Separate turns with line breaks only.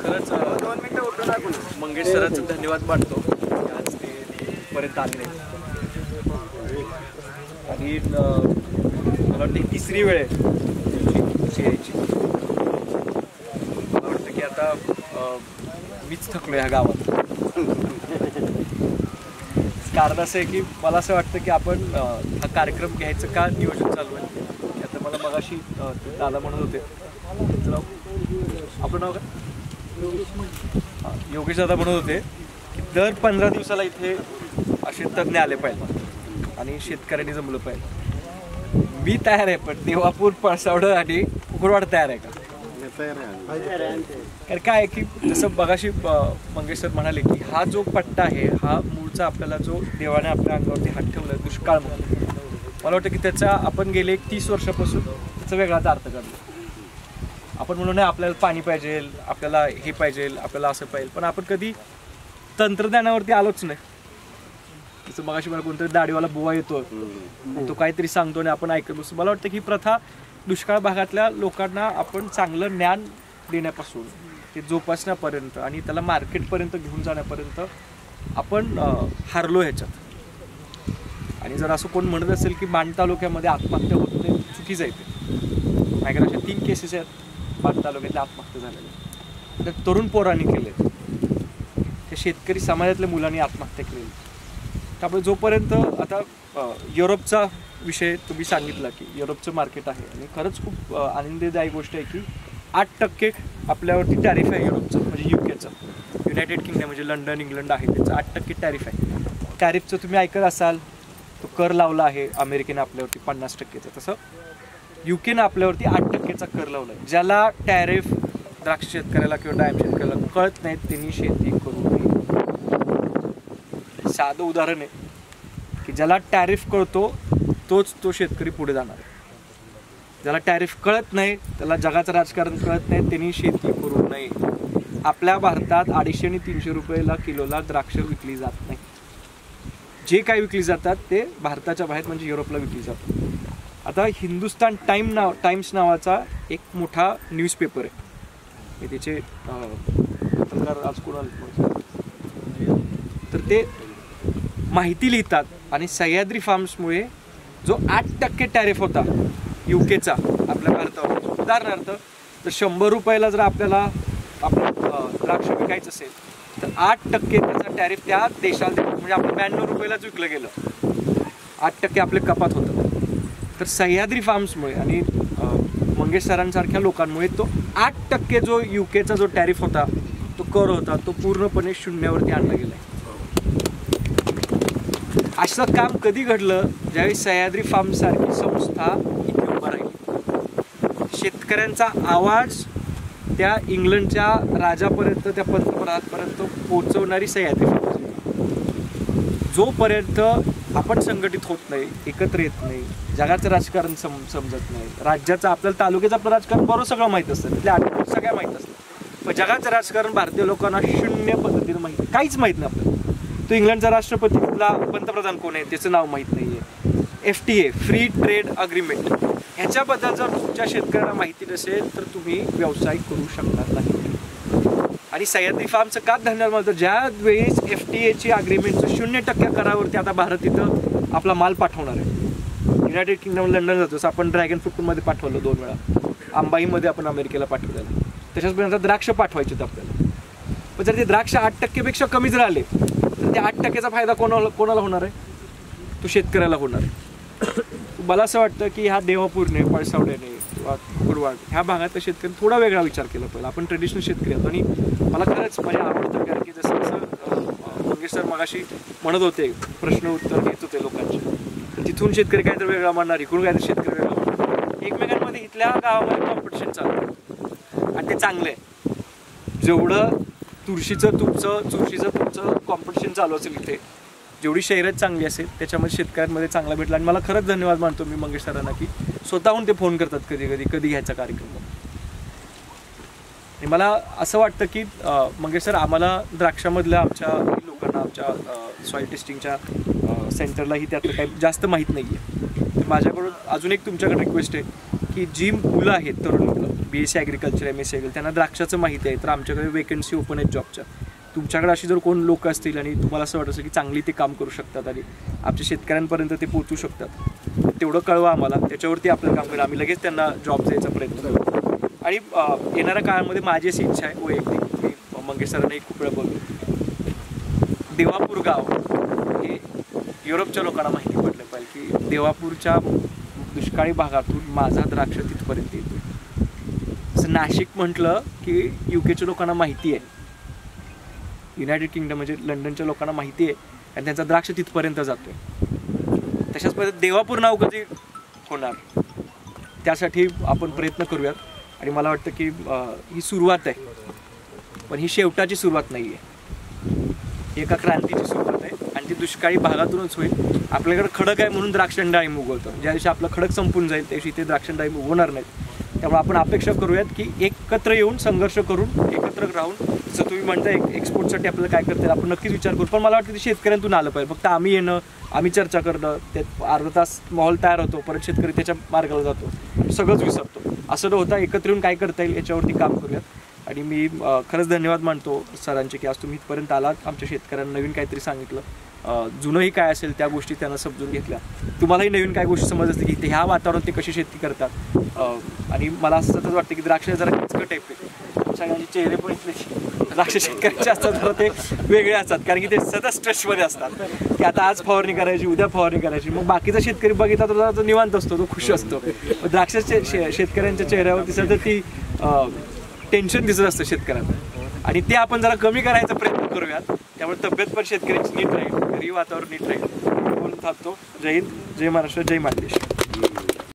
खरंच 2 मिनिटं उठून आपण मंगेश सरांचं धन्यवाद मानतो आज ते पर्यंत आले आणि मला वाटतं तिसरी वेळ आहे शेरीची. मला वाटतं की आता मीच थकलो ह्या गावात. कारण असं आहे की मला असं वाटतं की आपण हा कार्यक्रम घ्यायचं का नियोजन चालू आहे. आता मला मगाशी दादा म्हणत होते आपलं नाव काय योगेश दादा म्हणत होते की दर 15 दिवसाला इथे असे तज्ज्ञ आले पाहिजे आणि शेतकऱ्यांनी जमलं पाहिजे. मी तयार आहे पण देवापूर पळसावडं आणि कुकुडवाड तयार आहे का? कारण काय आहे की जसं मगाशी मंगेश सर म्हणाले की हा जो पट्टा आहे हा मूळचा आपल्याला जो देवाने आपल्या अंगावरती हात ठेवला दुष्काळ म्हणून मला वाटतं की त्याचा आपण गेले 30 वर्षापासून त्याचा वेगळाच अर्थ काढला. आपण म्हणून नाही आपल्याला पाणी पाहिजे, आपल्याला हे पाहिजे, आपल्याला असं पाहिजे, पण आपण कधी तंत्रज्ञानावरती आलोच नाही. जसं मगाशी मला कोणतरी दाढीवाला बुवा येतो तो काहीतरी सांगतो आणि आपण ऐकत बसतो. मला वाटतं की प्रथा दुष्काळ भागातल्या लोकांना आपण चांगलं ज्ञान देण्यापासून ते जोपासण्यापर्यंत आणि त्याला मार्केटपर्यंत घेऊन जाण्यापर्यंत आपण हारलो ह्याच्यात. आणि जर असं कोण म्हणत असेल की माण तालुक्यामध्ये आत्महत्या होत नाही चुकीचं आहे. ते माझ्याकडे अशा 3 केसेस आहेत माण तालुक्यातल्या आत्महत्या झालेल्या. त्या तरुण पोरांनी केले, त्या शेतकरी समाजातल्या मुलांनी आत्महत्या केलेली. त्यामुळे जोपर्यंत आता युरोपचा विषय तुम्ही सांगितला की युरोपचं मार्केट आहे आणि खरंच खूप आनंददायी गोष्ट आहे की 8% आपल्यावरती टॅरिफ आहे युरोपचं म्हणजे युकेचं. युनायटेड किंगडम म्हणजे लंडन इंग्लंड आहे त्याचं 8% टॅरिफ आहे. टॅरिफचं तुम्ही ऐकत असाल तो कर लावला आहे अमेरिकेने आपल्यावरती 50%चा. तसं युकेनं आपल्यावरती 8%चा कर लावला आहे. ज्याला टॅरिफ द्राक्ष शेतकऱ्याला किंवा डाळिंब शेतकऱ्याला कळत नाहीत त्यांनी शेती करू नये. साधं उदाहरण आहे की ज्याला टॅरिफ कळतो तोच तो शेतकरी पुढे जाणार आहे. ज्याला टॅरिफ कळत नाही त्याला जगाचं राजकारण कळत नाही त्यांनी शेती करू नये. आपल्या भारतात 250 आणि 300 रुपयाला किलोला द्राक्ष विकली जात नाही. जे काही विकली जातात ते भारताच्या बाहेर म्हणजे युरोपला विकली जातात. आता हिंदुस्तान टाइम्स नावाचा एक मोठा न्यूजपेपर आहे. मी त्याचे पत्रकार आज कोणाला तर ते माहिती लिहितात आणि सह्याद्री फार्म्समुळे जो 8% टॅरिफ होता युकेचा आपल्या भारतावर उदाहरणार्थ तर 100 रुपयाला जर आपल्याला आपलं द्राक्ष विकायचं असेल तर 8% त्याचा टॅरिफ त्या देशाला म्हणजे आपण 92 रुपयालाच विकलं गेलं. 8% आपले कपात होतं. तर सह्याद्री फार्म्समुळे आणि मंगेश सरांसारख्या लोकांमुळे तो 8% जो युकेचा जो टॅरिफ होता तो कर होता तो पूर्णपणे शून्यावरती आणला गेला. असं काम कधी घडलं ज्यावेळी सह्याद्री फार्मसारखी संस्था इथे उभा राहिली. शेतकऱ्यांचा आवाज त्या इंग्लंडच्या राजापर्यंत त्या पंतप्रधानापर्यंत पोहोचवणारी सह्याद्री फार्म. जोपर्यंत आपण संघटित होत नाही, एकत्र येत नाही, जगाचं राजकारण समजत नाही, राज्याचं आपल्याला तालुक्याचं राजकारण बरोबर सगळं माहीत असतं, तिथले आठ सगळ्या माहीत असतं, पण जगाचं राजकारण भारतीय लोकांना शून्य पद्धतीनं माहिती, काहीच माहीत नाही आपल्याला. तो इंग्लंडचा राष्ट्रपती कुठला पंतप्रधान कोण आहे त्याचं नाव माहीत नाही आहे. FTA फ्री ट्रेड अग्रीमेंट ह्याच्याबद्दल जर तुमच्या शेतकऱ्यांना माहिती नसेल तर तुम्ही व्यवसाय करू शकणार नाही. आणि सह्याद्री फार्मचं का धन्यवाद मानतो, ज्या वेळेस FTAची अग्रीमेंटचं 0% करावरती आता भारत इथं आपला माल पाठवणार आहे. युनायटेड किंगडम लंडन जातो तसं आपण ड्रॅगन फ्रूटमध्ये पाठवलं 2 वेळा, आंबाईमध्ये आपण अमेरिकेला पाठवलेलं, त्याच्याचपर्यंत द्राक्ष पाठवायचे आपल्याला. पण जर ते द्राक्ष 8%पेक्षा कमी जर आले तर त्या 8%चा फायदा कोणाला होणार आहे? तो शेतकऱ्याला होणार आहे. मला असं वाटतं की ह्या देवापूरने, पळसावड्याने किंवा कुकुडवाड ह्या भागातल्या शेतकरी थोडा वेगळा विचार केला पाहिजे. आपण ट्रेडिशनल शेतकरी आहोत आणि मला खरंच माझ्या आवडतं कारण की जसं जसं मंगेश सर मगाशी म्हणत होते, प्रश्न उत्तर घेत होते लोकांचे, तिथून शेतकरी काहीतरी वेगळा मानणार, इकडून काहीतरी शेतकरी वेगळा मानणार, एकमेकांमध्ये इथल्या गावामध्ये कॉम्पिटिशन चालतं आणि ते चांगलं आहे. जेवढं तुळशीचं तुमचं कॉम्पिटिशन चालू असेल इथे, जेवढी शहरात चांगली असेल त्याच्यामध्ये शेतकऱ्यांमध्ये चांगला भेटला. आणि मला खरंच धन्यवाद मानतो मी मंगेश सरांना की स्वतःहून ते फोन करतात कधी घ्यायचा कार्यक्रम. आणि मला असं वाटतं की मंगेश सर आम्हाला द्राक्षामधल्या आमच्या लोकांना आमच्या सॉईल टेस्टिंगच्या सेंटरलाही त्यातलं काही जास्त माहीत नाही आहे. माझ्याकडून अजून एक तुमच्याकडे रिक्वेस्ट आहे की जी मुलं आहेत, तरुण मुलं BSc ॲग्रिकल्चर MSc ॲग्रिकल्चर, त्यांना द्राक्षाचं माहिती आहे, तर आमच्याकडे वेकन्सी ओपन आहेत जॉबच्या. तुमच्याकडे अशी जर कोण लोक असतील आणि तुम्हाला असं वाटत असेल की चांगली ते काम करू शकतात आणि आमच्या शेतकऱ्यांपर्यंत ते पोहोचू शकतात, तेवढं कळवा आम्हाला, त्याच्यावरती आपलं काम करा. आम्ही लगेच त्यांना जॉब द्यायचा प्रयत्न करू. आणि येणाऱ्या काळामध्ये माझी अशी इच्छा आहे वैयक्तिक, मी मंगेश सरांनाही खूप वेळा बोललो, देवापूर गाव हे युरोपच्या लोकांना माहिती पडलं पाहिजे की देवापूरच्या दुष्काळी भागातून माझा द्राक्ष तिथपर्यंत येतो. असं नाशिक म्हटलं की UK लोकांना माहिती आहे, युनायटेड किंगडम म्हणजे लंडनच्या लोकांना माहिती आहे आणि त्यांचा द्राक्ष तिथपर्यंत जातोय. तशाच पद्धतीने देवापूर नाव कधी होणार त्यासाठी आपण प्रयत्न करूयात. आणि मला वाटतं की ही सुरुवात आहे, पण ही शेवटाची सुरुवात नाही आहे, एका क्रांतीची सुरुवात आहे आणि ती दुष्काळी भागातूनच होईल. आपल्याकडे खडक आहे म्हणून द्राक्ष आणि डाळिंब उगवतं, ज्या दिवशी आपलं खडक संपून जाईल त्या दिवशी ते द्राक्ष आणि डाळिंब उगवणार नाहीत. त्यामुळे आपण अपेक्षा करूयात की एकत्र येऊन संघर्ष करून एकत्र राहून, जसं तुम्ही म्हणता एक्सपोर्टसाठी आपल्याला काय करता येईल आपण नक्कीच विचार करू. पण मला वाटतं ते शेतकऱ्यांतून आलं पाहिजे. फक्त आम्ही येणं, आम्ही चर्चा करणं, त्यात अर्धा तास माहोल तयार होतो, परत शेतकरी त्याच्या मार्गाला जातो, सगळंच विसरतो. असं न होता एकत्र येऊन काय करता येईल याच्यावरती काम करूयात. आणि मी खरंच धन्यवाद मानतो सरांचे की आज तुम्ही इथपर्यंत आलात, आमच्या शेतकऱ्यांना नवीन काहीतरी सांगितलं, जुनंही काय असेल त्या गोष्टी त्यांना समजून घेतल्या, तुम्हालाही नवीन काय गोष्टी समज असते की ह्या वातावरणात ते कशी शेती करतात. आणि मला असं सतत वाटतं की द्राक्ष जरा किचकट आहे, सगळ्यांचे चेहरे पण इथले द्राक्ष शेतकऱ्यांचे असतात जरा ते वेगळे असतात, कारण की ते सतत स्ट्रेसमध्ये असतात की आता आज फवारणी करायची, उद्या फवारणी करायची. मग बाकीचा शेतकरी बघितला तर तो निवांत असतो, तो खुश असतो. द्राक्ष शेतकऱ्यांच्या चेहऱ्यावरती सतत ती टेन्शन दिसत असतं शेतकऱ्यांना, आणि ते आपण जरा कमी करायचा प्रयत्न करूयात. त्यामुळे तब्येत पण शेतकऱ्यांची नीट राहील, घरी वातावरण नीट राहील. बोलून थांबतो. जय हिंद, जय महाराष्ट्र, जय महादेश.